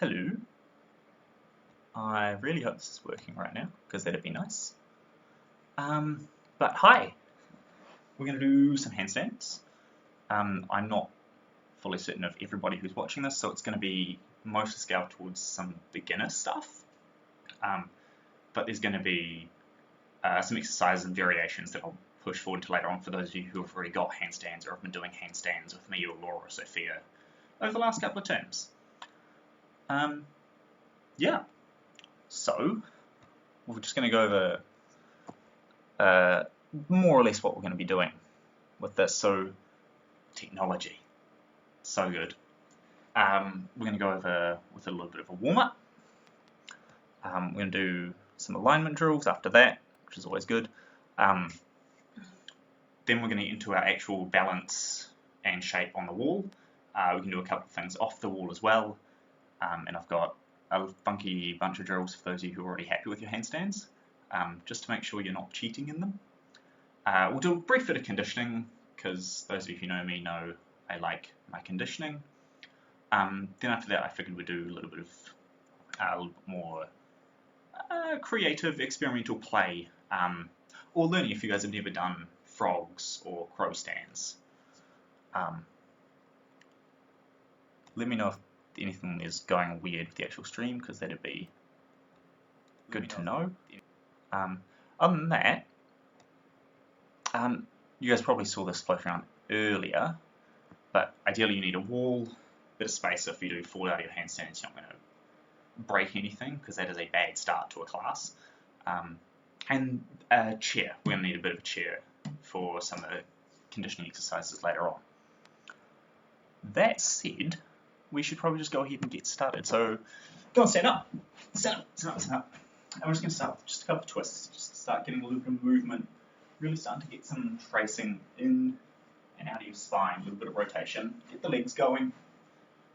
Hello. I really hope this is working right now, because that'd be nice. But hi, we're going to do some handstands. I'm not fully certain of everybody who's watching this, so it's going to be mostly scaled towards some beginner stuff. But there's going to be some exercises and variations that I'll push forward to later on for those of you who have already got handstands or have been doing handstands with me or Laura or Sophia over the last couple of terms. Yeah, so we're just going to go over more or less what we're going to be doing with this. So technology, so good. We're going to go over with a little bit of a warm-up. We're going to do some alignment drills after that, which is always good. Then we're going to get into our actual balance and shape on the wall. We can do a couple of things off the wall as well. And I've got a funky bunch of drills for those of you who are already happy with your handstands, just to make sure you're not cheating in them. We'll do a brief bit of conditioning, because those of you who know me know I like my conditioning. Then after that I figured we'd do a little bit more creative experimental play, or learning if you guys have never done frogs or crow stands. Let me know if anything is going weird with the actual stream, because that'd be good to know. Other than that, you guys probably saw this floating around earlier, but ideally you need a wall, bit of space, so if you do fall out of your handstands you're not going to break anything, because that is a bad start to a class. And a chair. We're going to need a bit of a chair for some of the conditioning exercises later on. That said, we should probably just go ahead and get started. So go and stand up. Stand up, stand up, stand up. And we're just going to start with just a couple of twists, just to start getting a little bit of movement, really starting to get some tracing in and out of your spine, a little bit of rotation, get the legs going,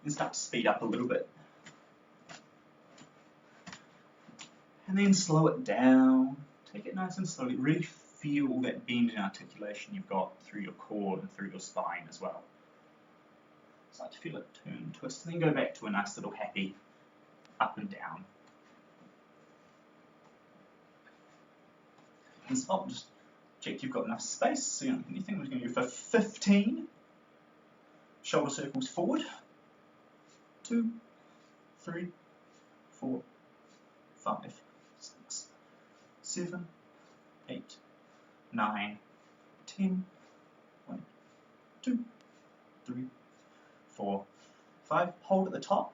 and start to speed up a little bit. And then slow it down, take it nice and slowly, really feel that bend in articulation you've got through your core and through your spine as well. Start to feel it turn, twist, and then go back to a nice little happy up and down. And stop, just check you've got enough space, so you don't get anything. We're just going to go for 15 shoulder circles forward. 2, 3, 4, 5, 6, 7, 8, 9, 10, 1, 2, 3, 4, 5. Hold at the top.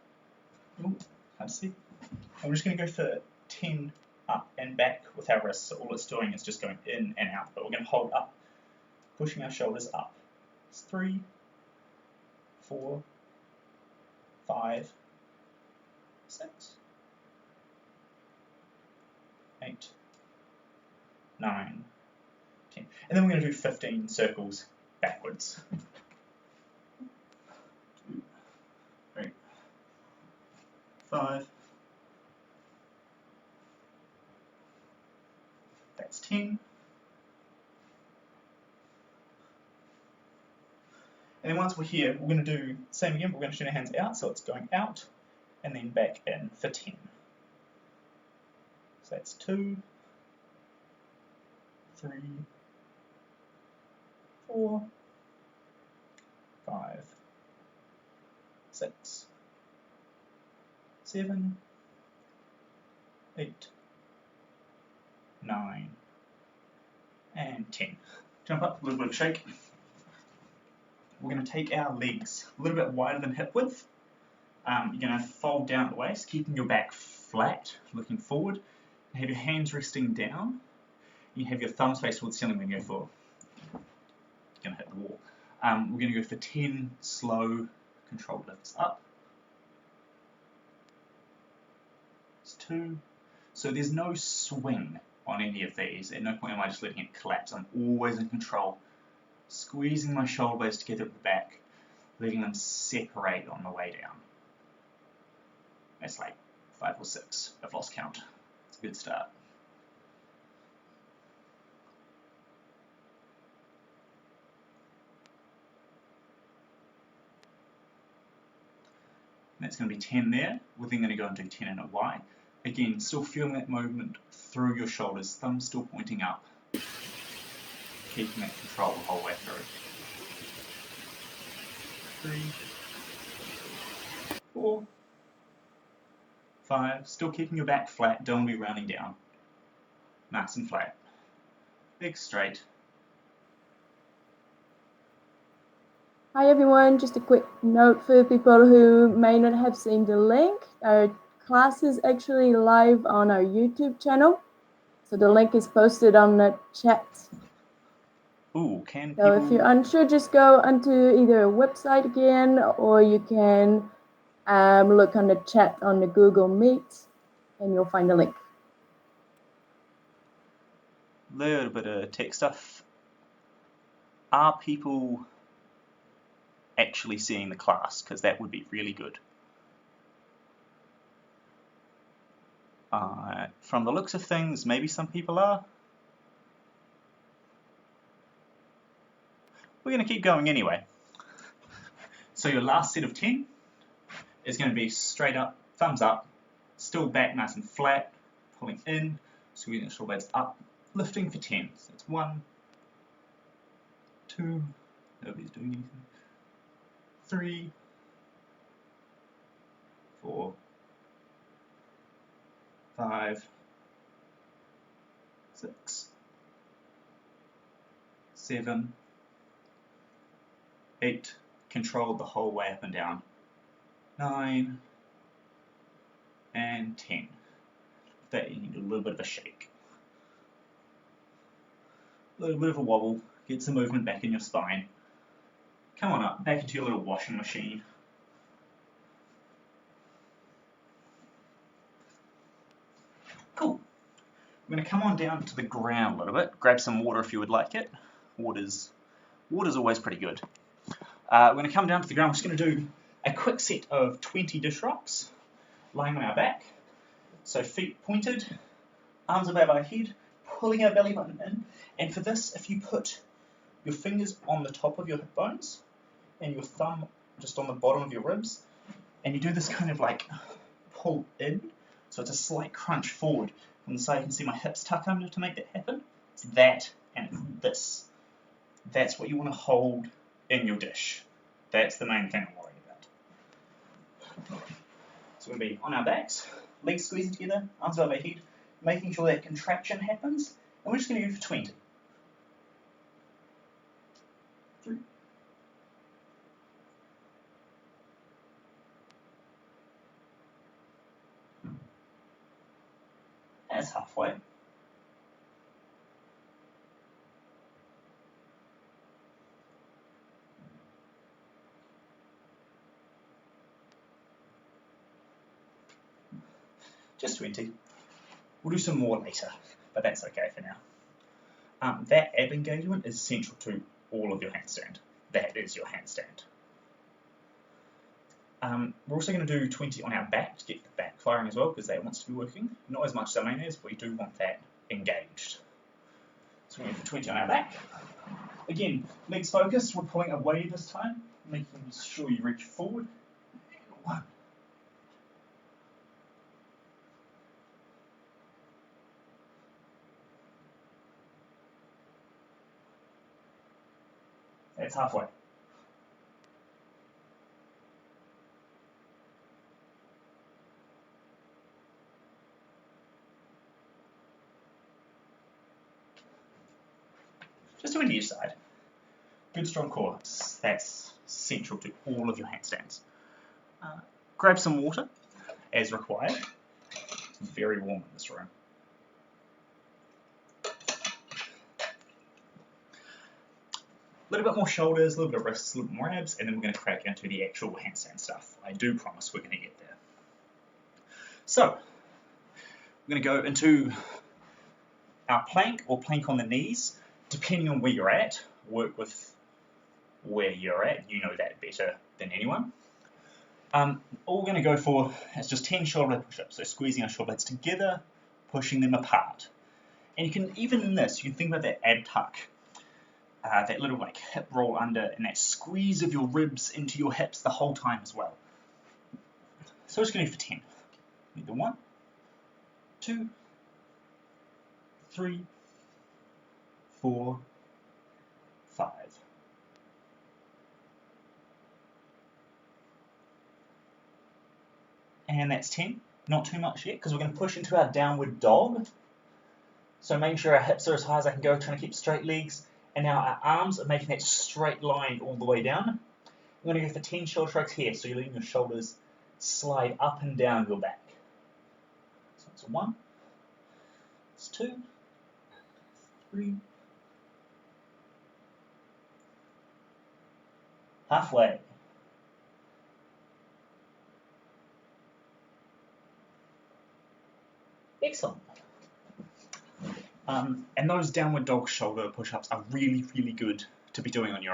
Ooh, hard to see. And we're just going to go for 10 up and back with our wrists. So all it's doing is just going in and out. But we're going to hold up, pushing our shoulders up. It's 3, 4, 5, 6, 8, 9, 10. And then we're going to do 15 circles backwards. 2, 3, 5. That's 10. And then once we're here, we're going to do the same again, but we're going to turn our hands out, so it's going out and then back in for 10. So that's 2, 3, 4, 5, 6, 7, 8, 9, and 10. Jump up, a little bit of a shake. We're going to take our legs a little bit wider than hip width. You're going to fold down at the waist, keeping your back flat, looking forward. You have your hands resting down. You have your thumbs faced towards the ceiling when you go for. You're going to hit the wall. We're going to go for 10 slow, controlled lifts up. It's 2. So there's no swing on any of these. At no point am I just letting it collapse. I'm always in control. Squeezing my shoulder blades together at the back, letting them separate on the way down. That's like 5 or 6. I've lost count. It's a good start. That's going to be 10 there. We're then going to go and do 10 in a Y. Again, still feeling that movement through your shoulders, thumbs still pointing up. Keeping that control the whole way through. 3, 4, 5. Still keeping your back flat, don't be rounding down. Nice and flat. Legs straight. Hi everyone, just a quick note for people who may not have seen the link. Our class is actually live on our YouTube channel. So the link is posted on the chat. Ooh, can So people... if you're unsure, just go onto either a website again, or you can look on the chat on the Google Meet, and you'll find the link. Little bit of tech stuff. Are people actually seeing the class? Because that would be really good. From the looks of things, maybe some people are. We're going to keep going anyway. So your last set of 10 is going to be straight up, thumbs up, still back nice and flat, pulling in, squeezing the shoulder blades up, lifting for 10. So it's 1, 2, nobody's doing anything, 3, 4, 5, 6, 7, 8, controlled the whole way up and down, 9, and 10. That you need a little bit of a shake. A little bit of a wobble, get some movement back in your spine. Come on up, back into your little washing machine. Cool. We're going to come on down to the ground a little bit. Grab some water if you would like it. Water's always pretty good. We're going to come down to the ground. We're just going to do a quick set of 20 dish rocks, lying on our back. So feet pointed, arms above our head, pulling our belly button in. And for this, if you put your fingers on the top of your hip bones and your thumb just on the bottom of your ribs, and you do this kind of like pull in, so it's a slight crunch forward. From the side you can see my hips tuck under to make that happen. It's that and it's this. That's what you want to hold in your dish. That's the main thing I'm worried about. So we're going to be on our backs, legs squeezing together, arms above our head, making sure that contraction happens, and we're just going to go for 20. 3. That's halfway. Just 20. We'll do some more later, but that's okay for now. That ab engagement is essential to all of your handstand. That is your handstand. We're also going to do 20 on our back to get the back firing as well, because that wants to be working. Not as much as our main is, but we do want that engaged. So we're going for 20 on our back. Again, legs focused, we're pulling away this time. making sure you reach forward. 1. That's halfway. Just do it to each side. Good strong core. That's central to all of your handstands. Grab some water as required. It's very warm in this room. A little bit more shoulders, a little bit of wrists, a little bit more abs, and then we're going to crack into the actual handstand stuff. I do promise we're going to get there. So, we're going to go into our plank or plank on the knees, depending on where you're at. Work with where you're at, you know that better than anyone. All we're going to go for is just 10 shoulder blade push-ups, so squeezing our shoulder blades together, pushing them apart. And you can, even in this, you can think about that ab tuck, that little like hip roll under, and that squeeze of your ribs into your hips the whole time as well. So we're just going to do for 10. Need the 1, 2, 3, 4, 5. And that's 10. Not too much yet, because we're going to push into our downward dog. So making sure our hips are as high as I can go, trying to keep straight legs. And now our arms are making that straight line all the way down. We're going to go for 10 shoulder shrugs here, so you're letting your shoulders slide up and down your back. So it's 1, it's 2, 3, halfway. Excellent. And those downward dog shoulder push-ups are really, really good to be doing on your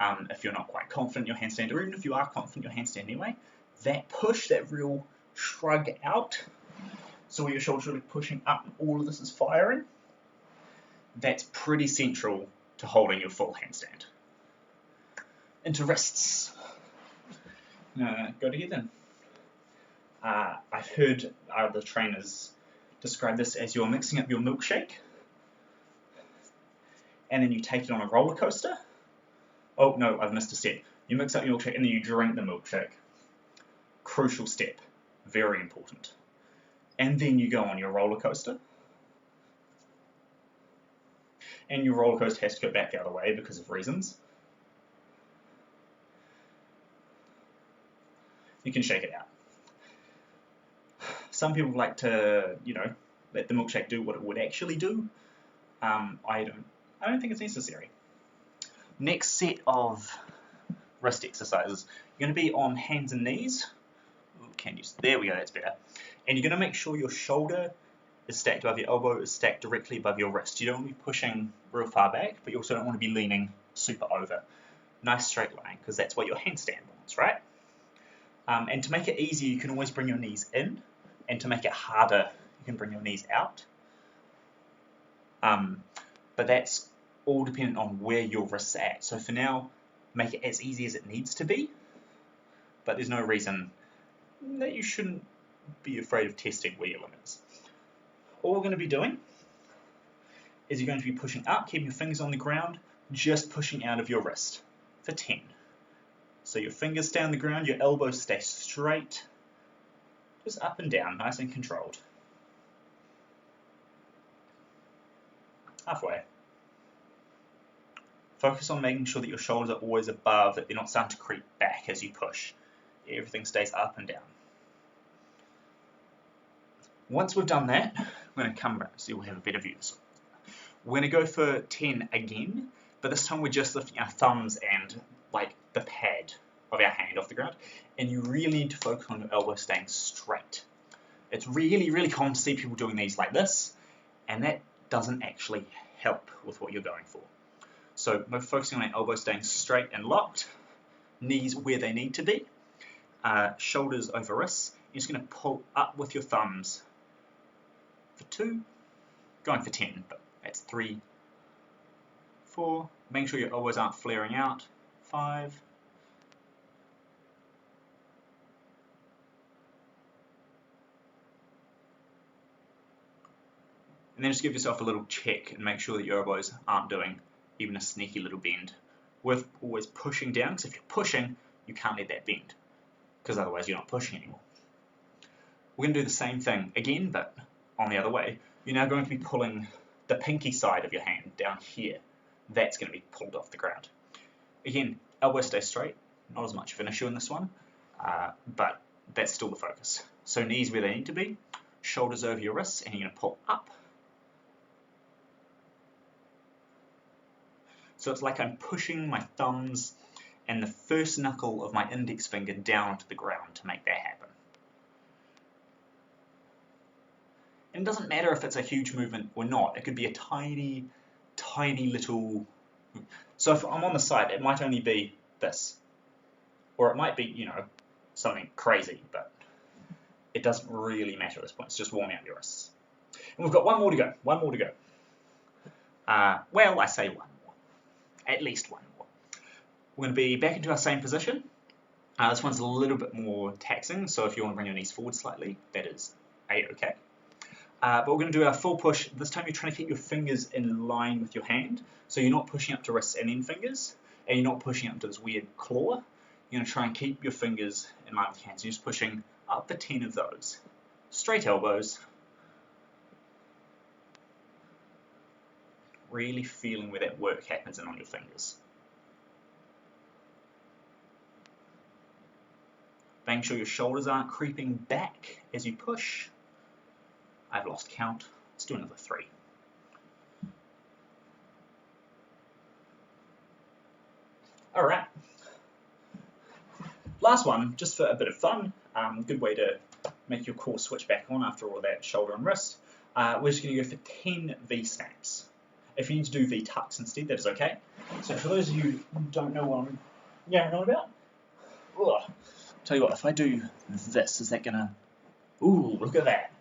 own. If you're not quite confident in your handstand, or even if you are confident in your handstand anyway, that push, that real shrug out, so where your shoulders are really pushing up and all of this is firing, that's pretty central to holding your full handstand. Into wrists. Go together. I've heard other trainers describe this as you're mixing up your milkshake, and then you take it on a roller coaster. Oh no, I've missed a step. You mix up your milkshake and then you drink the milkshake. Crucial step, very important. And then you go on your roller coaster. And your roller coaster has to go back the other way because of reasons. You can shake it out. Some people like to, let the milkshake do what it would actually do. I don't think it's necessary. Next set of wrist exercises. You're going to be on hands and knees. There we go, that's better. And you're going to make sure your shoulder is stacked above your elbow, is stacked directly above your wrist. You don't want to be pushing real far back, but you also don't want to be leaning super over. Nice straight line, because that's what your handstand wants, right? And to make it easier, you can always bring your knees in, and to make it harder, you can bring your knees out. But that's all dependent on where your wrist's at. So for now, make it as easy as it needs to be, but there's no reason that you shouldn't be afraid of testing where your limit is. All we're going to be doing is you're going to be pushing up, keeping your fingers on the ground, just pushing out of your wrist for 10. So your fingers stay on the ground, your elbows stay straight, just up and down, nice and controlled. Halfway. Focus on making sure that your shoulders are always above, that they're not starting to creep back as you push. Everything stays up and down. Once we've done that, we're going to come back so we'll have a better view. So we're going to go for 10 again, but this time we're just lifting our thumbs and like the pad of our hand off the ground, and you really need to focus on your elbow staying straight. It's really, really common to see people doing these like this, and that doesn't actually help with what you're going for. So we're focusing on our elbow staying straight and locked, knees where they need to be, shoulders over wrists. You're just going to pull up with your thumbs for 2, going for 10, but that's 3, 4, making sure your elbows aren't flaring out, 5, And then just give yourself a little check and make sure that your elbows aren't doing even a sneaky little bend. Worth always pushing down, because if you're pushing, you can't let that bend, because otherwise you're not pushing anymore. We're going to do the same thing again, but on the other way. You're now going to be pulling the pinky side of your hand down here. That's going to be pulled off the ground. Again, elbows stay straight, not as much of an issue in this one, but that's still the focus. So knees where they need to be, shoulders over your wrists, and you're going to pull up. So it's like I'm pushing my thumbs and the first knuckle of my index finger down to the ground to make that happen. And it doesn't matter if it's a huge movement or not. It could be a tiny, tiny little... So if I'm on the side, it might only be this. Or it might be, you know, something crazy, but it doesn't really matter at this point. It's just warming up your wrists. And we've got one more to go. One more to go. Well, I say one more. At least one more. We're going to be back into our same position. This one's a little bit more taxing, so if you want to bring your knees forward slightly, that is A-okay. But we're going to do our full push. This time you're trying to keep your fingers in line with your hand, so you're not pushing up to wrists and then fingers, and you're not pushing up to this weird claw. You're going to try and keep your fingers in line with your hands. You're just pushing up for 10 of those. Straight elbows. Really feeling where that work happens in on your fingers. Making sure your shoulders aren't creeping back as you push. I've lost count. Let's do another 3. Alright. Last one, just for a bit of fun. Good way to make your core switch back on after all that shoulder and wrist. We're just going to go for 10 V-snaps. If you need to do V-tucks instead, that is okay. So for those of you who don't know what I'm yammering on about, tell you what, if I do this, is that going to... Ooh, look at that.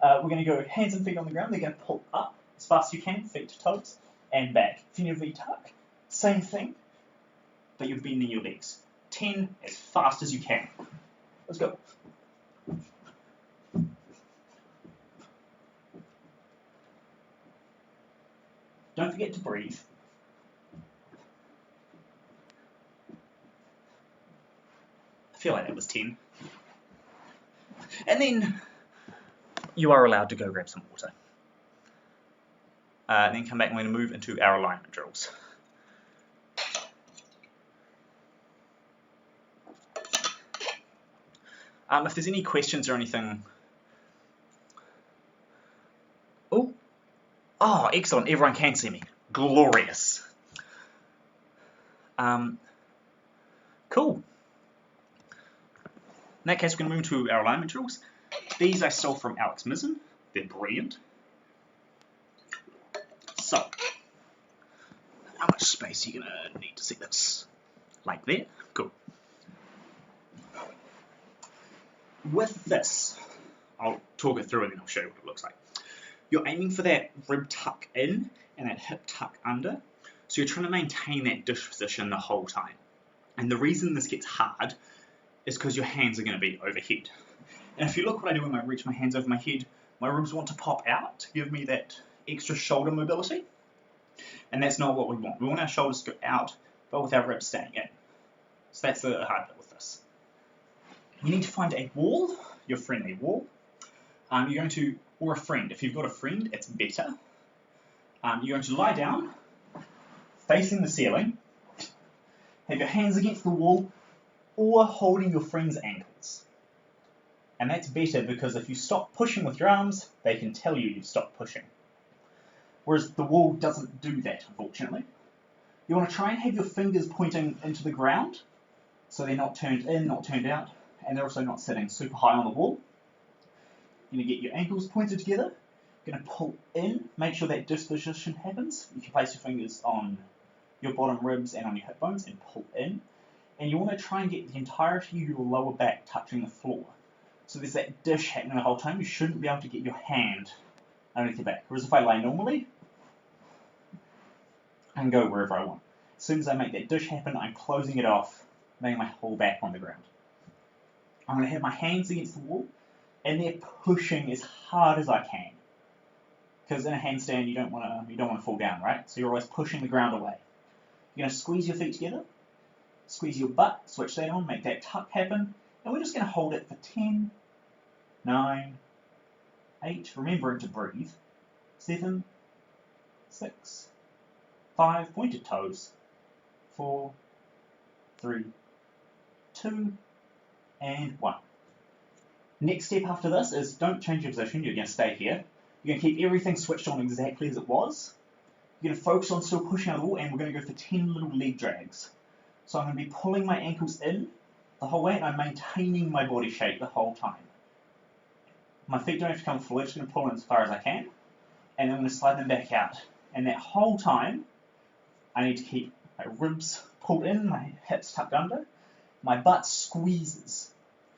We're going to go hands and feet on the ground. They're going to pull up as fast as you can, feet to toes, and back. If you need a V-tuck, same thing, but you're bending your legs. 10 as fast as you can. Let's go. Don't forget to breathe. I feel like that was 10. And then you are allowed to go grab some water. Then come back and we're going to move into our alignment drills. If there's any questions or anything... Oh, excellent. Everyone can see me. Glorious. Cool. In that case, we're going to move to our alignment drills. These I stole from Alex Mizzen. They're brilliant. So, how much space are you going to need to see this? Like that? Cool. With this, I'll talk it through and then I'll show you what it looks like. You're aiming for that rib tuck in and that hip tuck under. So you're trying to maintain that dish position the whole time. And the reason this gets hard is because your hands are going to be overhead. And if you look what I do when I reach my hands over my head, my ribs want to pop out to give me that extra shoulder mobility. And that's not what we want. We want our shoulders to go out, but with our ribs staying in. So that's the hard bit with this. You need to find a wall, your friendly wall. You're going to, or a friend. If you've got a friend, it's better. You're going to lie down, facing the ceiling, have your hands against the wall, or holding your friend's ankles. And that's better because if you stop pushing with your arms, they can tell you you've stopped pushing. Whereas the wall doesn't do that, unfortunately. You want to try and have your fingers pointing into the ground, so they're not turned in, not turned out, and they're also not sitting super high on the wall. You're going to get your ankles pointed together. You're going to pull in, make sure that disposition happens. You can place your fingers on your bottom ribs and on your hip bones and pull in. And you want to try and get the entirety of your lower back touching the floor. So there's that dish happening the whole time. You shouldn't be able to get your hand underneath your back. Whereas if I lay normally, I can go wherever I want. As soon as I make that dish happen, I'm closing it off, laying my whole back on the ground. I'm going to have my hands against the wall, and they're pushing as hard as I can. because in a handstand you don't want to fall down, right? So you're always pushing the ground away. You're going to squeeze your feet together, squeeze your butt, switch that on, make that tuck happen, and we're just going to hold it for 10, 9, 8, remembering to breathe, 7, 6, 5, pointed toes, 4, 3, 2, and 1. Next step after this is don't change your position, you're going to stay here. You're going to keep everything switched on exactly as it was. You're going to focus on still pushing out the wall, and we're going to go for 10 little leg drags. So I'm going to be pulling my ankles in the whole way, and I'm maintaining my body shape the whole time. My feet don't have to come forward, I'm just going to pull in as far as I can, and I'm going to slide them back out. And that whole time, I need to keep my ribs pulled in, my hips tucked under, my butt squeezes.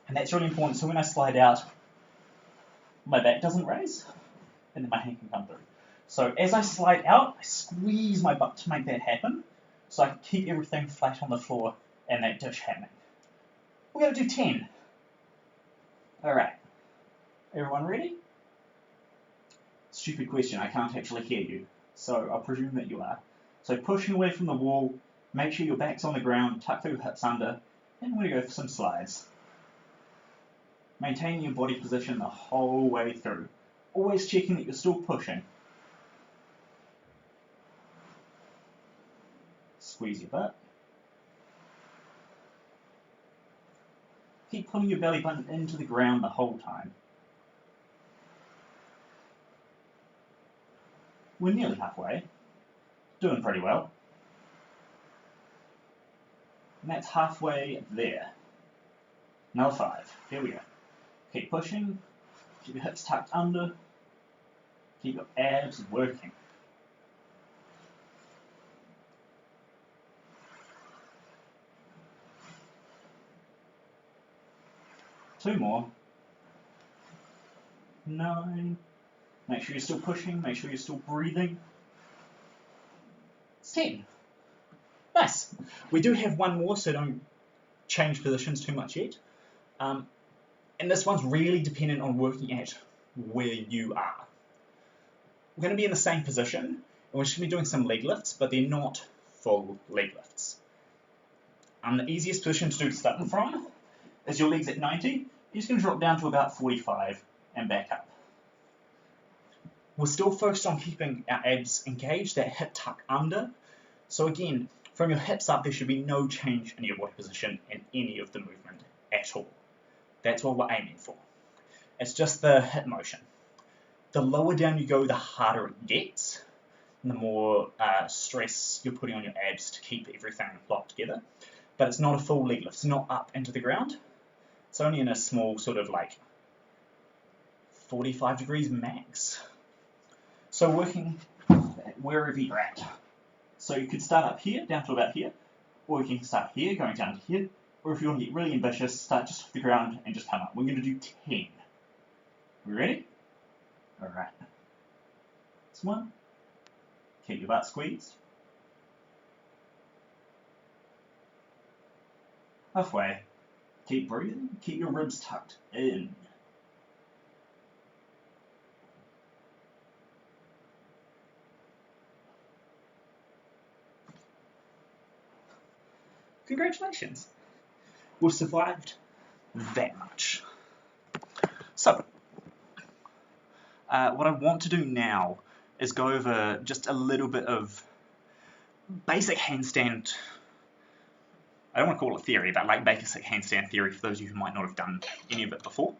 And that's really important, so when I slide out, my back doesn't raise, and then my hand can come through. So as I slide out, I squeeze my butt to make that happen, so I can keep everything flat on the floor and that dish happening. We're going to do 10. Alright. Everyone ready? Stupid question, I can't actually hear you, so I'll presume that you are. So pushing away from the wall, make sure your back's on the ground, tuck your hips under, and we're going to go for some slides. Maintaining your body position the whole way through. Always checking that you're still pushing. Squeeze your butt. Keep pulling your belly button into the ground the whole time. We're nearly halfway. Doing pretty well. And that's halfway there. Another 5. Here we go. Keep pushing. Keep your hips tucked under. Keep your abs working. Two more. 9. Make sure you're still pushing. Make sure you're still breathing. It's 10. Nice. We do have one more, so don't change positions too much yet. And this one's really dependent on working at where you are. We're going to be in the same position, and we're just going to be doing some leg lifts, but they're not full leg lifts. The easiest position to do starting from is your legs at 90. You're just going to drop down to about 45 and back up. We're still focused on keeping our abs engaged, that hip tuck under. So again, from your hips up, there should be no change in your body position in any of the movement at all. That's what we're aiming for. It's just the hip motion. The lower down you go, the harder it gets, and the more stress you're putting on your abs to keep everything locked together. But it's not a full leg lift. It's not up into the ground. It's only in a small sort of like 45 degrees max. So working wherever you're at. So you could start up here, down to about here, or you can start here, going down to here, or if you want to get really ambitious, start just off the ground and just come up. We're going to do 10. We ready? Alright. This one. Keep your butt squeezed. Halfway. Keep breathing. Keep your ribs tucked in. Congratulations. We've survived that much. So, what I want to do now is go over just a little bit of basic handstand. I don't want to call it theory, but like basic handstand theory for those of you who might not have done any of it before.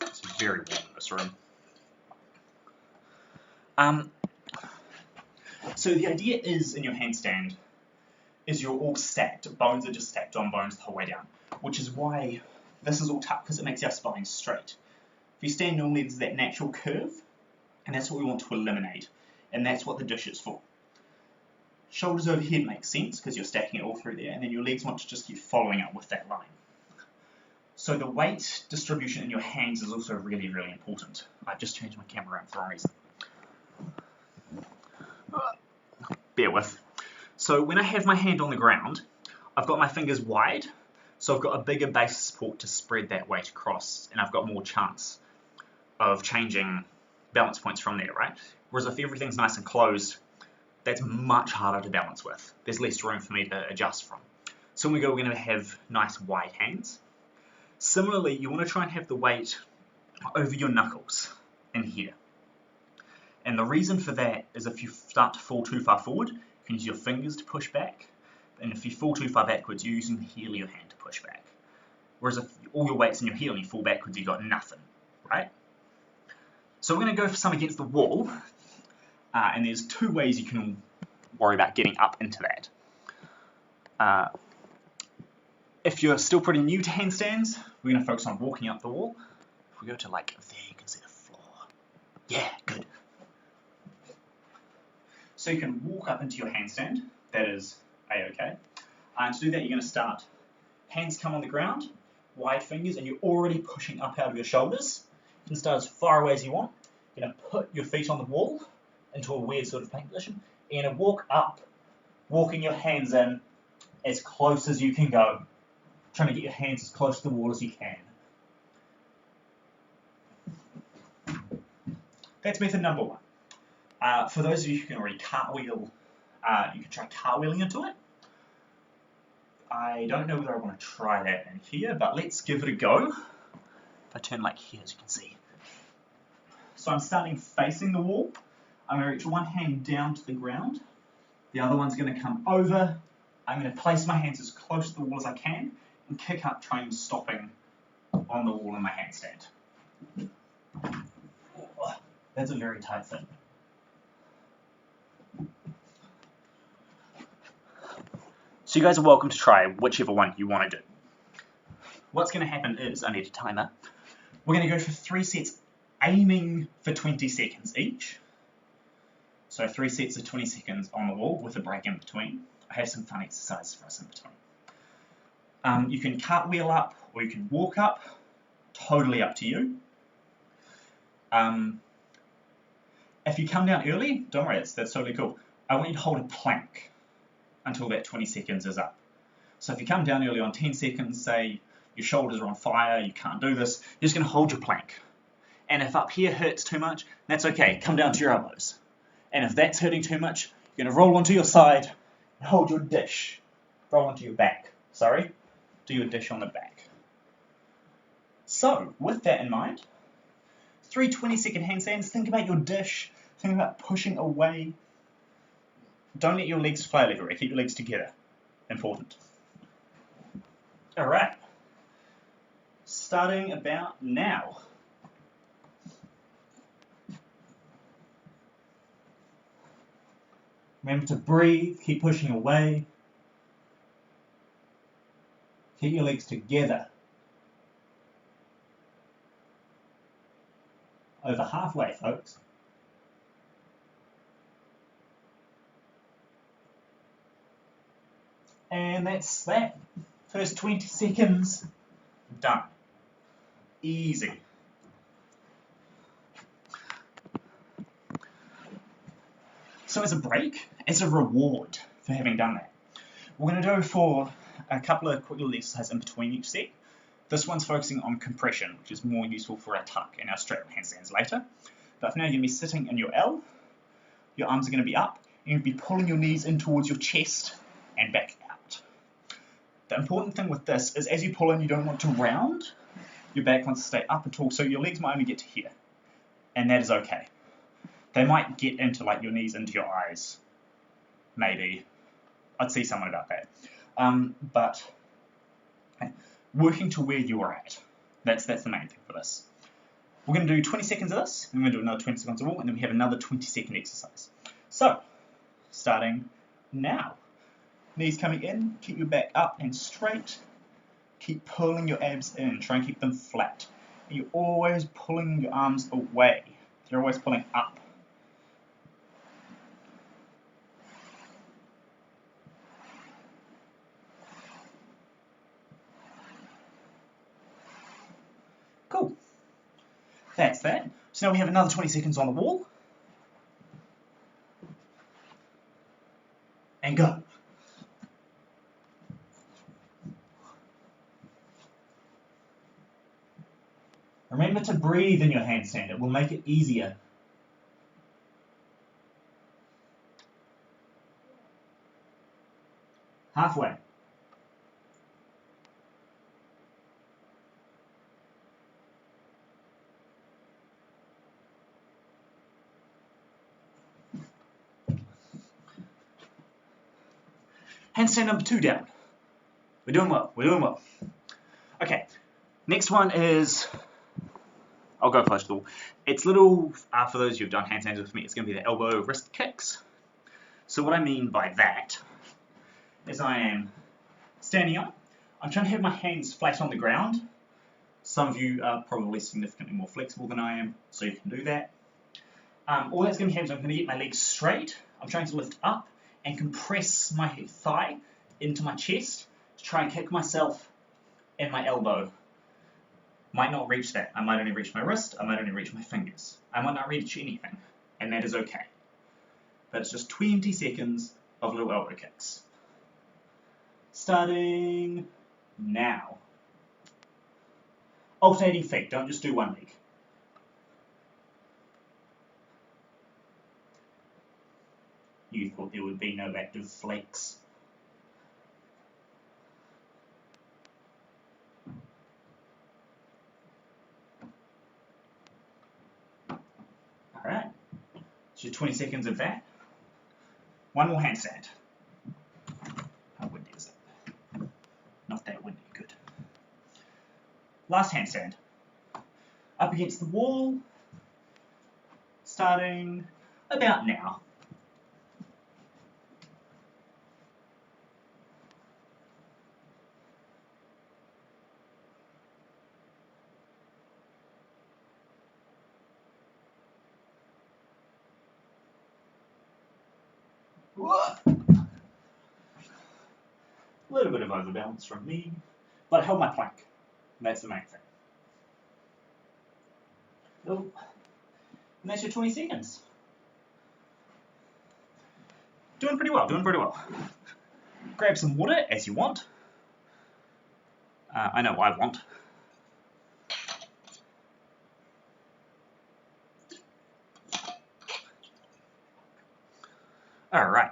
It's very warm in this room. So the idea is in your handstand is you're all stacked. Bones are just stacked on bones the whole way down, which is why this is all tucked, because it makes our spine straight. If you stand normally, there's that natural curve, and that's what we want to eliminate, and that's what the dish is for. Shoulders overhead makes sense, because you're stacking it all through there, and then your legs want to just keep following up with that line. So the weight distribution in your hands is also really, really important. I've just changed my camera around for a reason. Bear with. So when I have my hand on the ground, I've got my fingers wide, so I've got a bigger base of support to spread that weight across, and I've got more chance of changing balance points from there, right? Whereas if everything's nice and closed, that's much harder to balance with. There's less room for me to adjust from. So when we go, we're going to have nice wide hands. Similarly, you want to try and have the weight over your knuckles in here. And the reason for that is if you start to fall too far forward, you can use your fingers to push back. And if you fall too far backwards, you're using the heel of your hand to push back. Whereas if all your weight's in your heel and you fall backwards, you've got nothing, right? So we're going to go for some against the wall. And there's two ways you can worry about getting up into that. If you're still pretty new to handstands, we're going to focus on walking up the wall. If we go to like there, you can see the floor. Yeah, good. So you can walk up into your handstand. That is A-okay. And to do that, you're going to start. Hands come on the ground, wide fingers, and you're already pushing up out of your shoulders. You can start as far away as you want. You're going to put your feet on the wall into a weird sort of plank position. You're going to walk up, walking your hands in as close as you can go. Trying to get your hands as close to the wall as you can. That's method number one. For those of you who can already cartwheel, you can try cartwheeling into it. I don't know whether I want to try that in here, but let's give it a go. If I turn like here, as you can see. So I'm starting facing the wall. I'm going to reach one hand down to the ground. The other one's going to come over. I'm going to place my hands as close to the wall as I can and kick up, trying stopping on the wall in my handstand. Oh, that's a very tight fit. So you guys are welcome to try whichever one you want to do. What's going to happen is, I need a timer. We're going to go for 3 sets, aiming for 20 seconds each. So 3 sets of 20 seconds on the wall with a break in between. I have some fun exercises for us in between. You can cartwheel up or you can walk up, totally up to you. If you come down early, don't worry, that's totally cool. I want you to hold a plank until that 20 seconds is up. So if you come down early on 10 seconds, say your shoulders are on fire, you can't do this, you're just going to hold your plank. And if up here hurts too much, that's okay, come down to your elbows. And if that's hurting too much, you're going to roll onto your side and hold your dish. Roll onto your back, do your dish on the back. So, with that in mind, 3 20-second handstands, think about your dish, think about pushing away. Don't let your legs flail everywhere, keep your legs together. Important. Alright. Starting about now. Remember to breathe, keep pushing away. Keep your legs together. Over halfway, folks. And that's that. First 20 seconds, done. Easy. So as a break, as a reward for having done that, we're going to go for a couple of quick little exercises in between each set. This one's focusing on compression, which is more useful for our tuck and our strap handstands later. But for now, you're going to be sitting in your L, your arms are going to be up, and you'll be pulling your knees in towards your chest and back out. The important thing with this is as you pull in, you don't want to round. Your back wants to stay up and tall, so your legs might only get to here. And that is okay. They might get into like your knees into your eyes. Maybe. I'd see someone about that. But working to where you are at. That's the main thing for this. We're going to do 20 seconds of this, and we're going to do another 20 seconds of wall, and then we have another 20-second exercise. So, starting now. Knees coming in, keep your back up and straight. Keep pulling your abs in, try and keep them flat. And you're always pulling your arms away. You're always pulling up. Cool. That's that. So now we have another 20 seconds on the wall. And go. Remember to breathe in your handstand. It will make it easier. halfway. Handstand number 2 down. We're doing well, we're doing well. Okay, next one is, I'll go close to the wall. It's little, for those who've done handstands with me, it's going to be the elbow wrist kicks. So what I mean by that is I am standing up. I'm trying to have my hands flat on the ground. Some of you are probably significantly more flexible than I am, so you can do that. All that's going to happen is I'm going to get my legs straight. I'm trying to lift up and compress my thigh into my chest to try and kick myself in my elbow. Might not reach that. I might only reach my wrist. I might only reach my fingers. I might not reach anything, and that is okay. But it's just 20 seconds of little elbow kicks. Starting now. Alternating feet, don't just do one leg. You thought there would be no active flex. Alright, so 20 seconds of that. One more handstand. How windy is it? Not that windy, good. Last handstand. Up against the wall. Starting about now. A little bit of overbalance from me, but I held my plank. That's the main thing. Oh, and that's your 20 seconds. Doing pretty well, doing pretty well. Grab some water as you want. I know I want. Alright.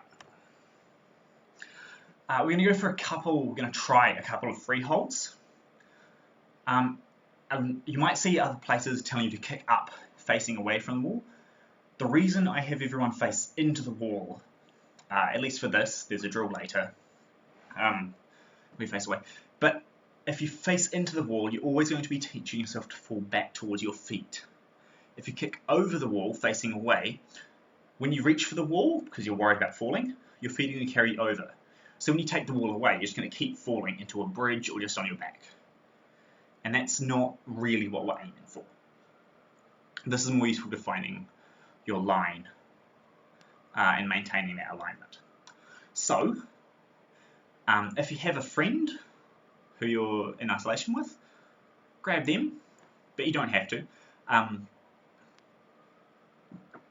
We're going to go for we're going to try a couple of free holds. You might see other places telling you to kick up, facing away from the wall. The reason I have everyone face into the wall, at least for this, there's a drill later, we face away. But if you face into the wall, you're always going to be teaching yourself to fall back towards your feet. If you kick over the wall, facing away, when you reach for the wall, because you're worried about falling, your feet are going to carry over. So when you take the wall away, you're just going to keep falling into a bridge or just on your back. And that's not really what we're aiming for. This is more useful to finding your line and maintaining that alignment. So, if you have a friend who you're in isolation with, grab them, but you don't have to.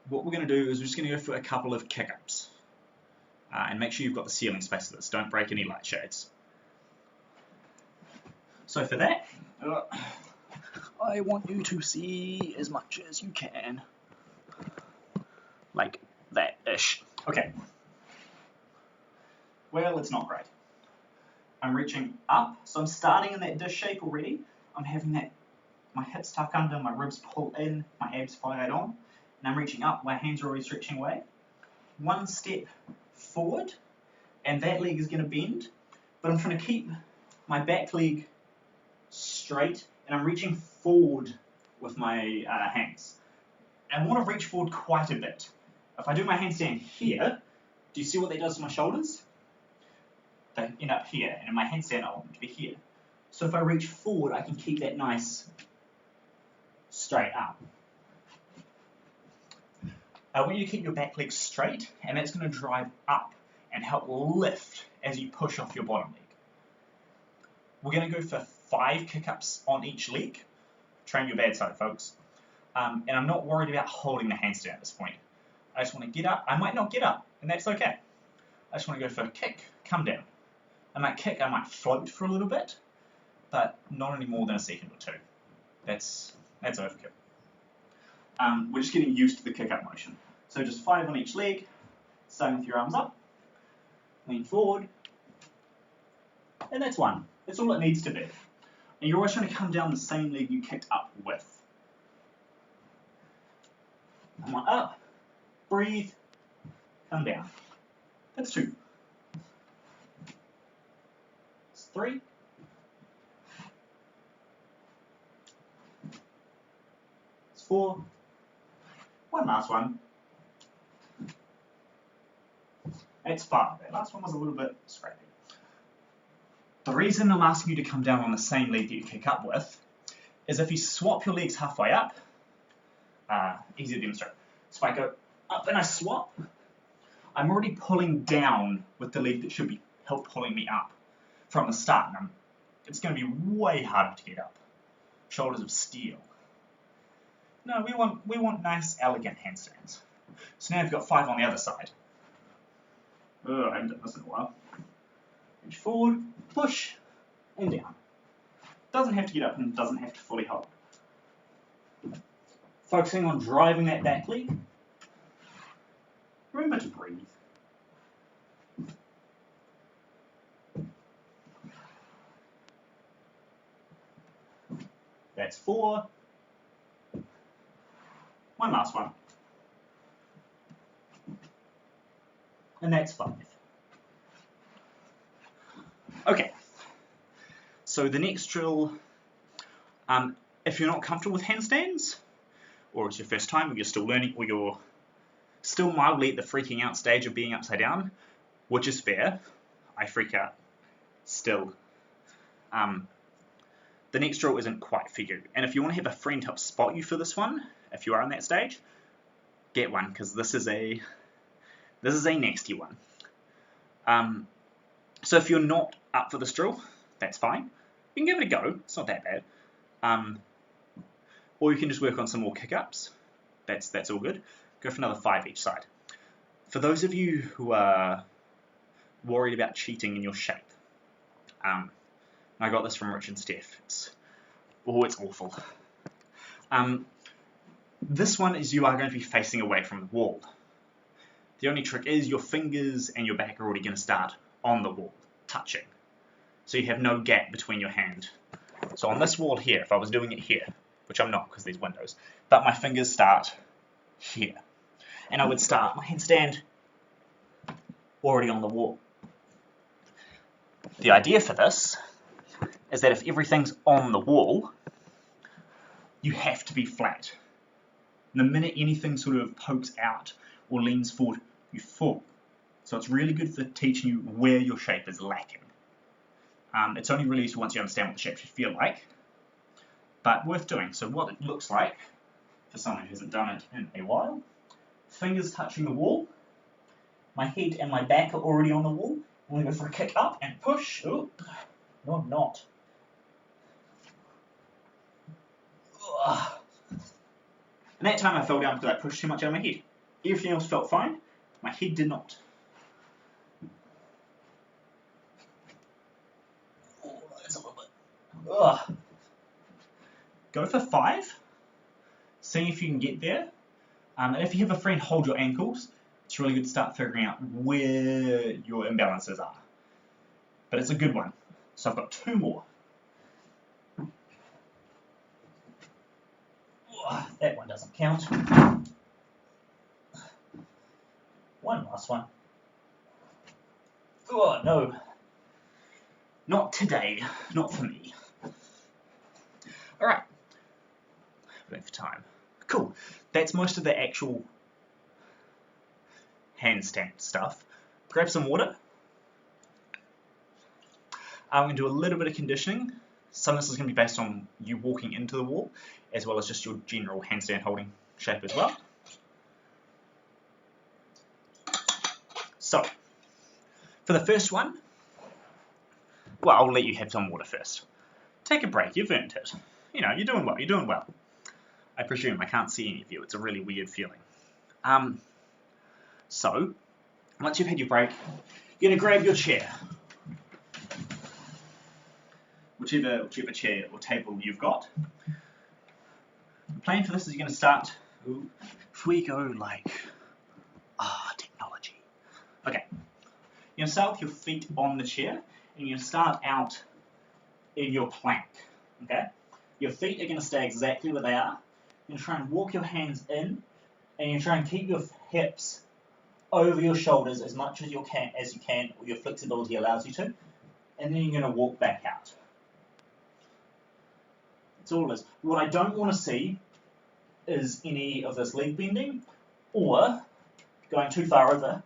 What we're going to do is we're just going to go for a couple of kick-ups. And make sure you've got the ceiling space for this. Don't break any light shades. So for that, I want you to see as much as you can. Like that-ish. Okay. Well, it's not great. I'm reaching up, so I'm starting in that dish shape already. I'm having my hips tuck under, my ribs pull in, my abs fired on, and I'm reaching up, my hands are already stretching away. One step forward, and that leg is going to bend, but I'm trying to keep my back leg straight, and I'm reaching forward with my hands. And I want to reach forward quite a bit. If I do my handstand here, do you see what that does to my shoulders? They end up here, and in my handstand I want them to be here. So if I reach forward, I can keep that nice straight up. I want you to keep your back leg straight, and that's going to drive up and help lift as you push off your bottom leg. We're going to go for 5 kick-ups on each leg. Train your bad side, folks. And I'm not worried about holding the handstand at this point. I just want to get up. I might not get up, and that's okay. I just want to go for a kick, come down. I might kick, I might float for a little bit, but not any more than a second or two. That's overkill. We're just getting used to the kick-up motion. So just 5 on each leg, starting with your arms up, lean forward, And that's one. That's all it needs to be. And you're always trying to come down the same leg you kicked up with. Come on up, breathe, come down. That's 2. It's 3. It's 4. One last one. It's 5. That last one was a little bit scrappy. The reason I'm asking you to come down on the same leg that you kick up with is if you swap your legs halfway up, easy to demonstrate. So if I go up and I swap, I'm already pulling down with the leg that should be help pulling me up from the start. And it's going to be way harder to get up. Shoulders of steel. No, we want nice, elegant handstands. So now I've got 5 on the other side. I haven't done this in a while. Reach forward, push, and down. Doesn't have to get up and doesn't have to fully hold. Focusing on driving that back leg. Remember to breathe. That's 4. One last one. And that's 5. Okay, so the next drill, if you're not comfortable with handstands, or it's your first time, or you're still learning, or you're still mildly at the freaking out stage of being upside down, which is fair, I freak out still. The next drill isn't quite for you, and if you want to have a friend help spot you for this one, if you are on that stage, get one, because this is a nasty one. So if you're not up for this drill, that's fine. You can give it a go. It's not that bad. Or you can just work on some more kick-ups. That's all good. Go for another 5 each side. For those of you who are worried about cheating in your shape, I got this from Rich and Steph. It's awful. This one is you are going to be facing away from the wall. The only trick is your fingers and your back are already going to start on the wall, touching. So you have no gap between your hand. So on this wall here, if I was doing it here, which I'm not because there's windows, but my fingers start here. And I would start my handstand already on the wall. The idea for this is that if everything's on the wall, you have to be flat. The minute anything sort of pokes out or leans forward, you fall. So it's really good for teaching you where your shape is lacking. It's only really useful once you understand what the shape should feel like, but worth doing. So what it looks like, for someone who hasn't done it in a while, fingers touching the wall, my head and my back are already on the wall. I'm going to go for a kick up and push. Oh, no, I'm not. Ugh. And that time I fell down because I pushed too much out of my head. Everything else felt fine. My head did not. Oh, that's a little bit. Ugh. Go for 5. See if you can get there. And if you have a friend hold your ankles, it's really good to start figuring out where your imbalances are. But it's a good one. So I've got 2 more. Ugh, that one doesn't count. One last one. Oh, no. Not today. Not for me. Alright. Waiting for time. Cool. That's most of the actual handstand stuff. Grab some water. I'm going to do a little bit of conditioning. Some of this is going to be based on you walking into the wall, as well as just your general handstand holding shape as well. So, for the first one, well, I'll let you have some water first. Take a break, you've earned it. You know, you're doing well. I presume, I can't see any of you, it's a really weird feeling. So, once you've had your break, you're going to grab your chair. Whichever chair or table you've got. The plan for this is you're going to start, if we go like, technology. Okay, you're going to start with your feet on the chair, and you start out in your plank, okay? Your feet are going to stay exactly where they are. You're going to try and walk your hands in, and you try and keep your hips over your shoulders as much as you can, or your flexibility allows you to, and then you're going to walk back out. That's all it is. What I don't want to see is any of this leg bending, or going too far over,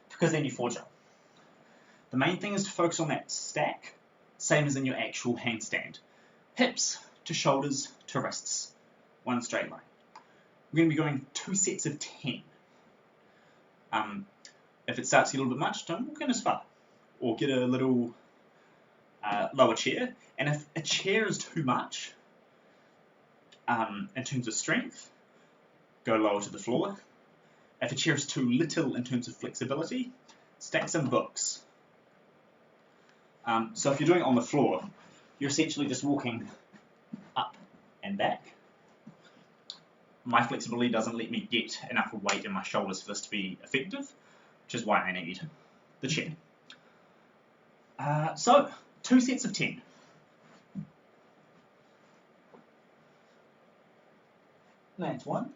because then you fall down. The main thing is to focus on that stack, same as in your actual handstand. Hips to shoulders to wrists, one straight line. We're going to be going 2 sets of 10. If it starts to get a little bit much, don't walk in as far. Or get a little lower chair. And if a chair is too much, in terms of strength, go lower to the floor. If a chair is too little in terms of flexibility, stack some books. So if you're doing it on the floor, you're essentially just walking up and back. My flexibility doesn't let me get enough weight in my shoulders for this to be effective, which is why I need the chair. So, 2 sets of 10. That's one.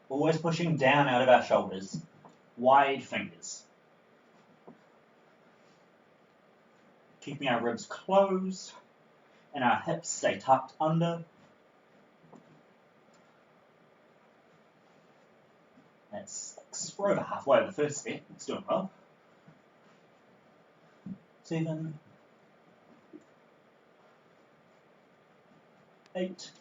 Always pushing down out of our shoulders. Wide fingers. Keeping our ribs closed and our hips stay tucked under. That's we're over halfway of the first step. It's doing well. 7, 8,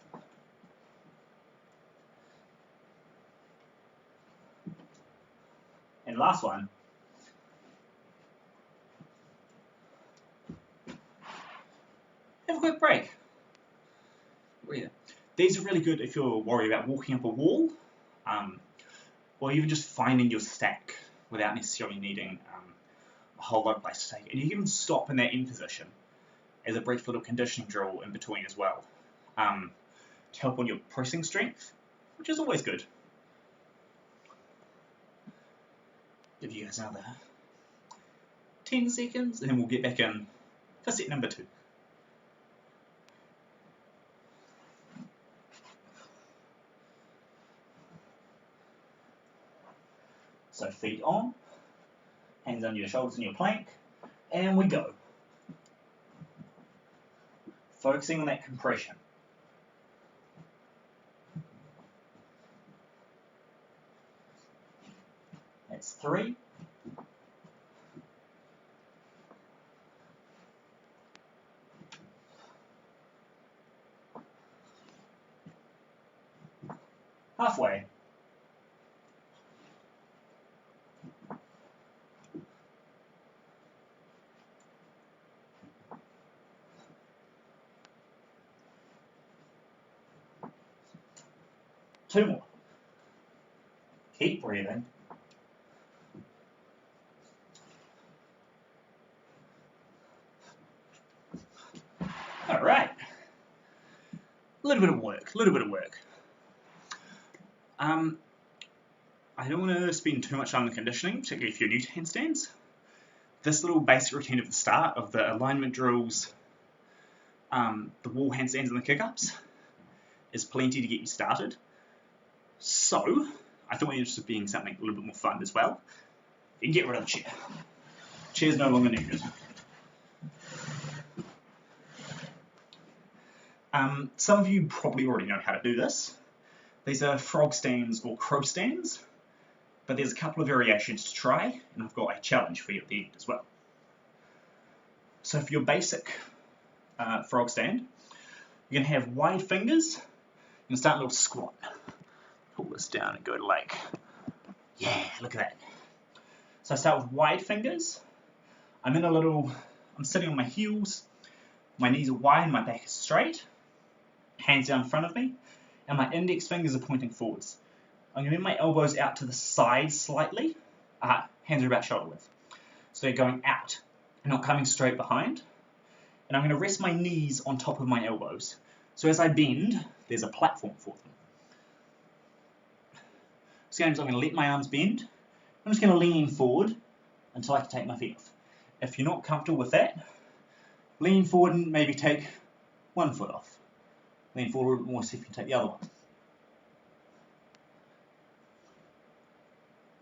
'and last one. Have a quick break. Breathe. These are really good if you're worried about walking up a wall, or even just finding your stack without necessarily needing a whole lot of place to take it. And you can even stop in that end position as a brief little conditioning drill in between as well, to help on your pressing strength, which is always good. Give you guys another 10 seconds, and then we'll get back in for set number 2. So feet on, hands on your shoulders in your plank, and we go. Focusing on that compression. That's 3. Halfway. Two more. Keep breathing. All right. A little bit of work. I don't want to spend too much time on the conditioning, particularly if you're new to handstands. This little basic routine at the start of the alignment drills, the wall handstands and the kick-ups is plenty to get you started. So, I thought we were just being something a little bit more fun as well. You can get rid of the chair. Chair's no longer needed. Some of you probably already know how to do this. These are frog stands or crow stands, but there's a couple of variations to try, and I've got a challenge for you at the end as well. So for your basic frog stand, you're going to have wide fingers. You're going to start a little squat. Pull this down and go to like, yeah, look at that. So I start with wide fingers. I'm sitting on my heels. My knees are wide, my back is straight. Hands down in front of me, and my index fingers are pointing forwards. I'm going to move my elbows out to the side slightly. Hands are about shoulder width. So they're going out and not coming straight behind. And I'm going to rest my knees on top of my elbows. So as I bend, there's a platform for them. So I'm going to let my arms bend. I'm just going to lean forward until I can take my feet off. If you're not comfortable with that, lean forward and maybe take one foot off. Lean forward a little bit more, see if you can take the other one.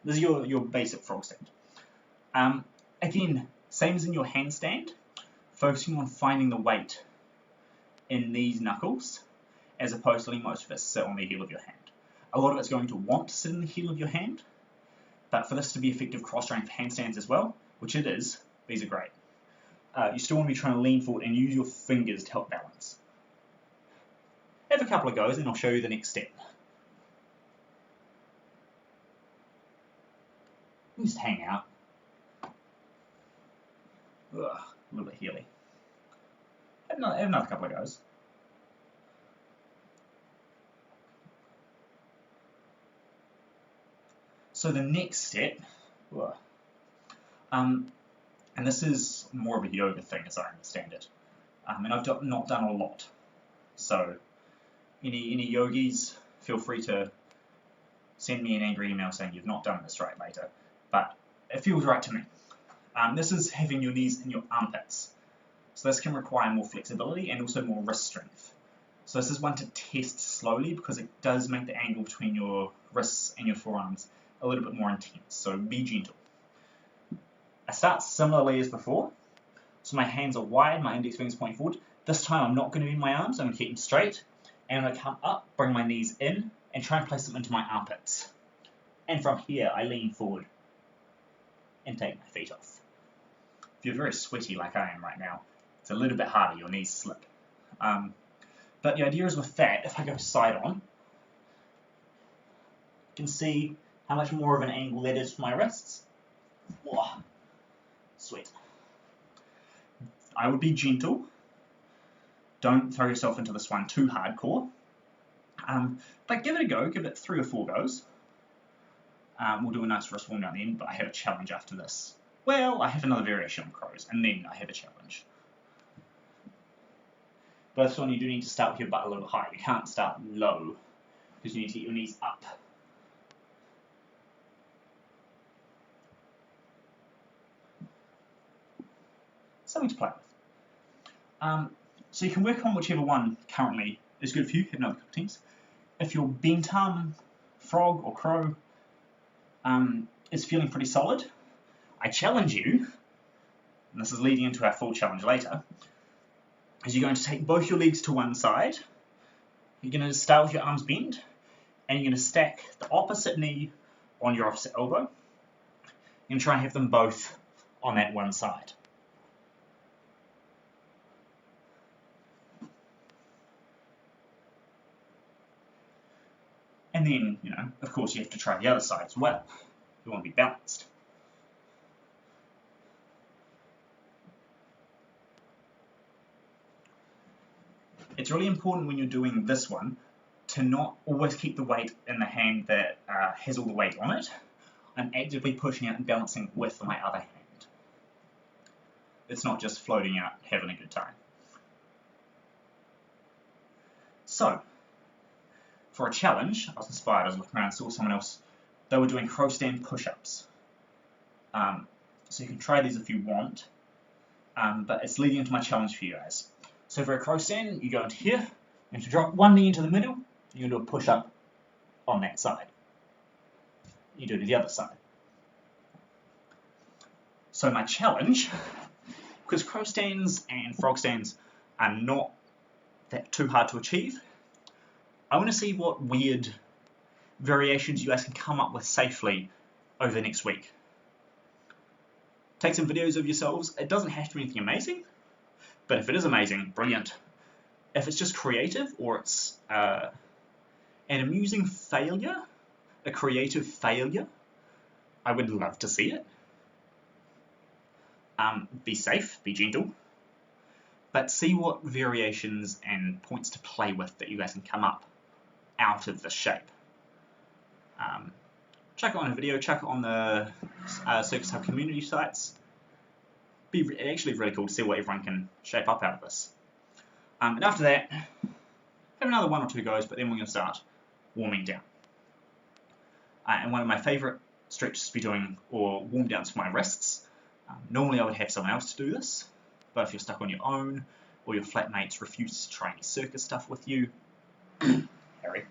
This is your basic frog stand. Again, same as in your handstand, focusing on finding the weight in these knuckles, as opposed to letting most of it sit on the heel of your hand. A lot of it's going to want to sit in the heel of your hand, but for this to be effective cross-strength handstands as well, which it is, these are great. You still want to be trying to lean forward and use your fingers to help balance. Have a couple of goes and I'll show you the next step. You just hang out. Ugh, a little bit heely. Have another couple of goes. So the next step, and this is more of a yoga thing as I understand it, and I've not done a lot. So any yogis, feel free to send me an angry email saying you've not done this right later, but it feels right to me. This is having your knees in your armpits. So this can require more flexibility and also more wrist strength. So this is one to test slowly because it does make the angle between your wrists and your forearms a little bit more intense, so be gentle. I start similarly as before. So my hands are wide, my index fingers point forward. This time I'm not going to bend my arms, I'm going to keep them straight. And when I come up, bring my knees in and try and place them into my armpits. And from here, I lean forward and take my feet off. If you're very sweaty like I am right now, it's a little bit harder, your knees slip. But the idea is with that, if I go side on, you can see how much more of an angle that is for my wrists. Whoa, sweat. I would be gentle. Don't throw yourself into this one too hardcore. But give it a go, give it 3 or 4 goes. We'll do a nice wrist warm down the end, but I have a challenge after this. Well, I have another variation on crows, and then I have a challenge. But this one you do need to start with your butt a little bit higher. You can't start low, because you need to get your knees up. Something to play with. So you can work on whichever one currently is good for you. Have another couple of teams. If your bent arm frog or crow is feeling pretty solid, I challenge you, and this is leading into our full challenge later, is you're going to take both your legs to one side. You're going to start with your arms bent, and you're going to stack the opposite knee on your opposite elbow. You're going to try and have them both on that one side. And then, of course, you have to try the other side as well. You want to be balanced. It's really important when you're doing this one to not always keep the weight in the hand that has all the weight on it. I'm actively pushing out and balancing with my other hand. It's not just floating out, having a good time. So, for a challenge, I was inspired. I was looking around and saw someone else. They were doing crow stand push-ups. So you can try these if you want, but it's leading into my challenge for you guys. So for a crow stand, you go into here, and to drop one knee into the middle, you're going to do a push-up on that side. You do it to the other side. So my challenge, because crow stands and frog stands are not that too hard to achieve, I want to see what weird variations you guys can come up with safely over the next week. Take some videos of yourselves. It doesn't have to be anything amazing, but if it is amazing, brilliant. If it's just creative or it's an amusing failure, a creative failure, I would love to see it. Be safe, be gentle, but see what variations and points to play with that you guys can come up out of the shape. Chuck it on a video, chuck it on the Circus Hub community sites. Be actually really cool to see what everyone can shape up out of this. And after that, have another 1 or 2 goes, but then we're going to start warming down. And one of my favourite stretches to be doing, or warm downs for my wrists. Normally I would have someone else to do this, but if you're stuck on your own, or your flatmates refuse to try any circus stuff with you, Harry,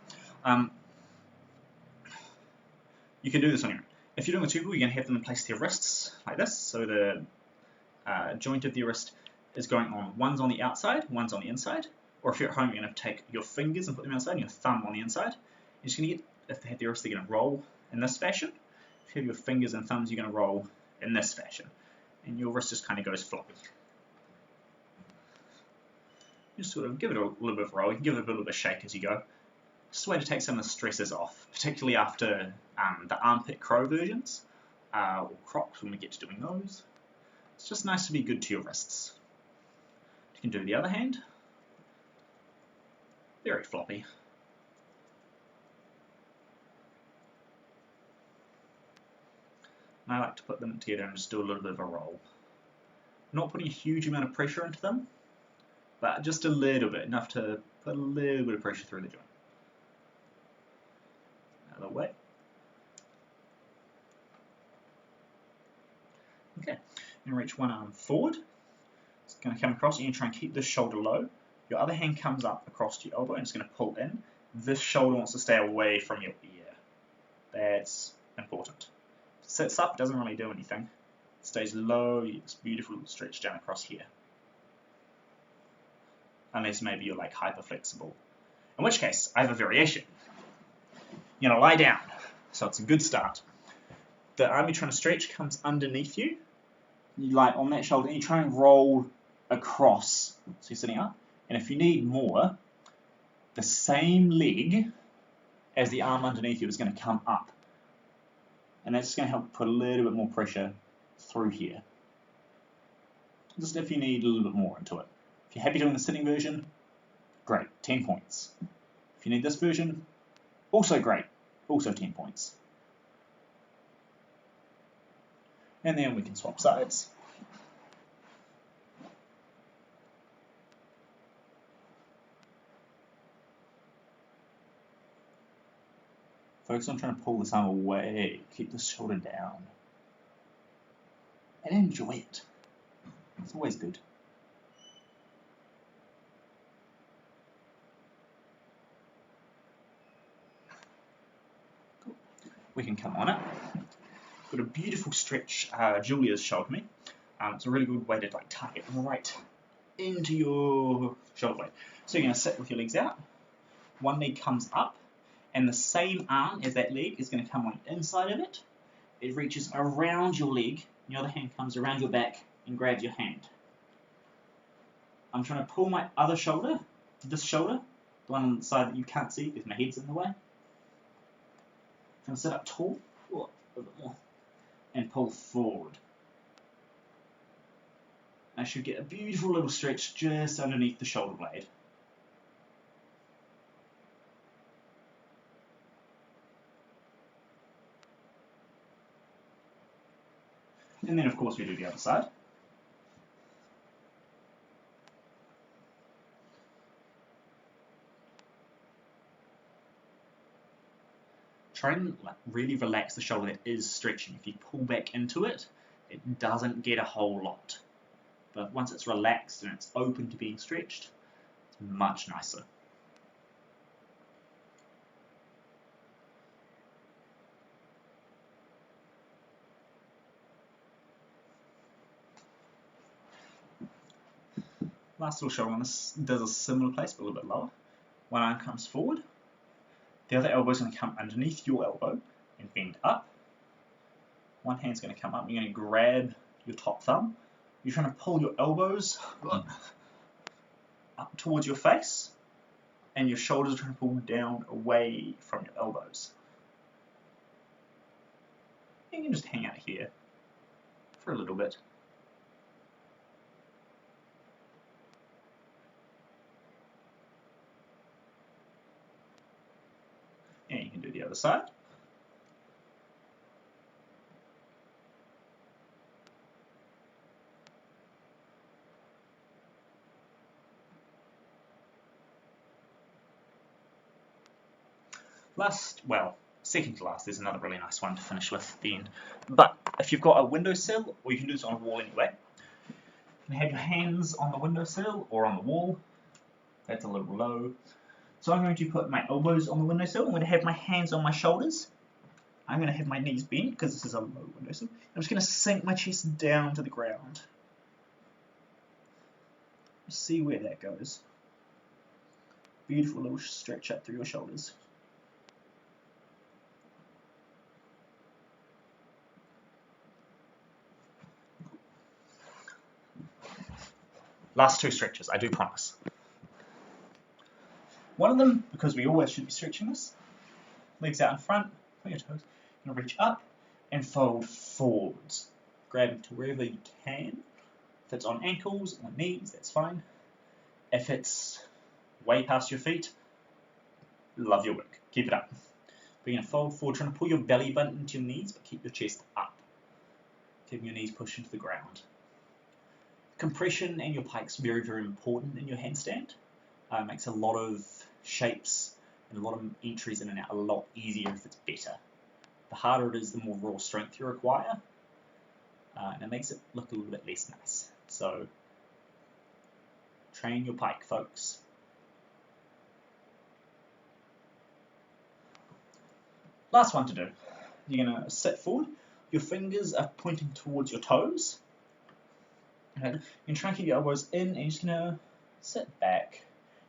you can do this on your own. If you're doing with two people, you're going to have them place their wrists like this, so the joint of the wrist is going on, one's on the outside, one's on the inside, or if you're at home, you're going to take your fingers and put them outside, and your thumb on the inside. You're just going to get, if they have their wrist, they're going to roll in this fashion. If you have your fingers and thumbs, you're going to roll in this fashion, and your wrist just kind of goes floppy. Just sort of give it a little bit of a roll. You can give it a little bit of a shake as you go. Just a way to take some of the stresses off, particularly after the armpit crow versions, or crocs when we get to doing those. It's just nice to be good to your wrists. You can do the other hand. Very floppy. And I like to put them together and just do a little bit of a roll. Not putting a huge amount of pressure into them, but just a little bit, enough to put a little bit of pressure through the joint. Other way. Okay, and reach one arm forward. It's going to come across, and you're trying to keep this shoulder low. Your other hand comes up across to your elbow, and it's going to pull in. This shoulder wants to stay away from your ear. That's important. It sits up, doesn't really do anything. It stays low, you get this beautiful little stretch down across here. Unless maybe you're like hyper flexible. In which case, I have a variation. You're going to lie down, so it's a good start. The arm you're trying to stretch comes underneath you. You lie on that shoulder, and you try and roll across. So you're sitting up. And if you need more, the same leg as the arm underneath you is going to come up. And that's going to help put a little bit more pressure through here. Just if you need a little bit more into it. If you're happy doing the sitting version, great, 10 points. If you need this version, also great, also 10 points. And then we can swap sides. Focus on trying to pull this arm away, keep the shoulder down. And enjoy it. It's always good. Cool. We can come on it. Got a beautiful stretch Julia's showed me. It's a really good way to like tuck it right into your shoulder blade. So you're going to sit with your legs out. One leg comes up, and the same arm as that leg is going to come on the inside of it. It reaches around your leg, and the other hand comes around your back and grabs your hand. I'm trying to pull my other shoulder, this shoulder, the one on the side that you can't see because my head's in the way. I'm trying to sit up tall, a little bit more, and pull forward. I should get a beautiful little stretch just underneath the shoulder blade. And then of course we do the other side. Try and really relax the shoulder that is stretching. If you pull back into it, it doesn't get a whole lot. But once it's relaxed and it's open to being stretched, it's much nicer. Last little shoulder on this does a similar place, but a little bit lower. One arm comes forward. The other elbow is going to come underneath your elbow and bend up. One hand's going to come up. You're going to grab your top thumb. You're trying to pull your elbows up towards your face, and your shoulders are trying to pull down away from your elbows. You can just hang out here for a little bit. And you can do the other side. second to last, there's another really nice one to finish with at the end. But if you've got a windowsill, or you can do this on a wall anyway, you can have your hands on the windowsill or on the wall. That's a little low. So I'm going to put my elbows on the windowsill. I'm going to have my hands on my shoulders. I'm going to have my knees bent because this is a low windowsill. I'm just going to sink my chest down to the ground. See where that goes. Beautiful little stretch up through your shoulders. Last two stretches, I do promise. One of them, because we always should be stretching this, legs out in front, point your toes, you're going to reach up and fold forwards. Grab to wherever you can. If it's on ankles or knees, that's fine. If it's way past your feet, love your work. Keep it up. We're going to fold forward, trying to pull your belly button into your knees, but keep your chest up. Keeping your knees pushed into the ground. Compression and your pike's very, very important in your handstand. Makes a lot of shapes and a lot of entries in and out a lot easier if it's better. The harder it is, the more raw strength you require, and it makes it look a little bit less nice. So train your pike, folks. Last one to do. You're going to sit forward. Your fingers are pointing towards your toes. Okay. You're going to try and keep your elbows in, and you're just going to sit back.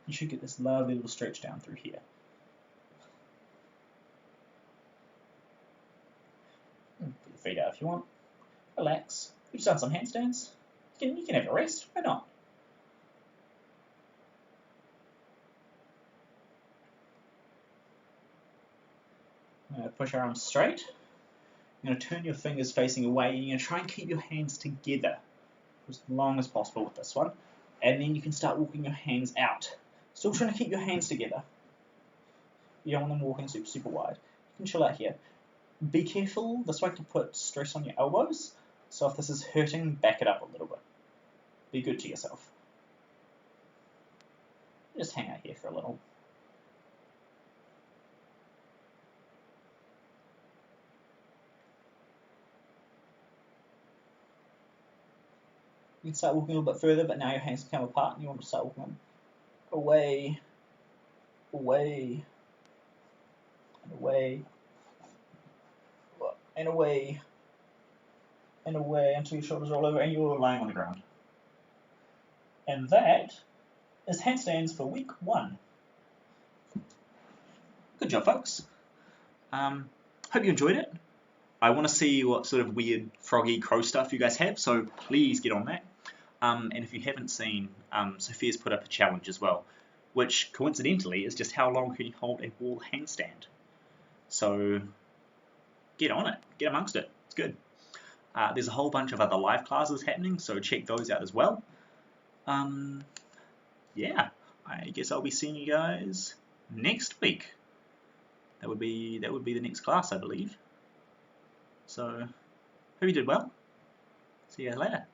You should get this lovely little stretch down through here. Put your feet out if you want. Relax. We've just done some handstands. You can have a rest. Why not? I'm going to push our arms straight. You're going to turn your fingers facing away, and you're going to try and keep your hands together for as long as possible with this one. And then you can start walking your hands out. Still trying to keep your hands together. You don't want them walking super, super wide. You can chill out here. Be careful, this way to put stress on your elbows. So if this is hurting, back it up a little bit. Be good to yourself. Just hang out here for a little. You can start walking a little bit further, but now your hands come apart and you want to start walking away, away, and away, and away, and away until your shoulders roll over and you're lying on the ground. And that is handstands for week 1. Good job, folks. Hope you enjoyed it. I want to see what sort of weird froggy crow stuff you guys have, so please get on that. And if you haven't seen, Sophia's put up a challenge as well, which coincidentally is just how long can you hold a wall handstand. So get on it, get amongst it, it's good. There's a whole bunch of other live classes happening, so check those out as well. Yeah, I guess I'll be seeing you guys next week. That would be the next class, I believe. So, hope you did well. See you guys later.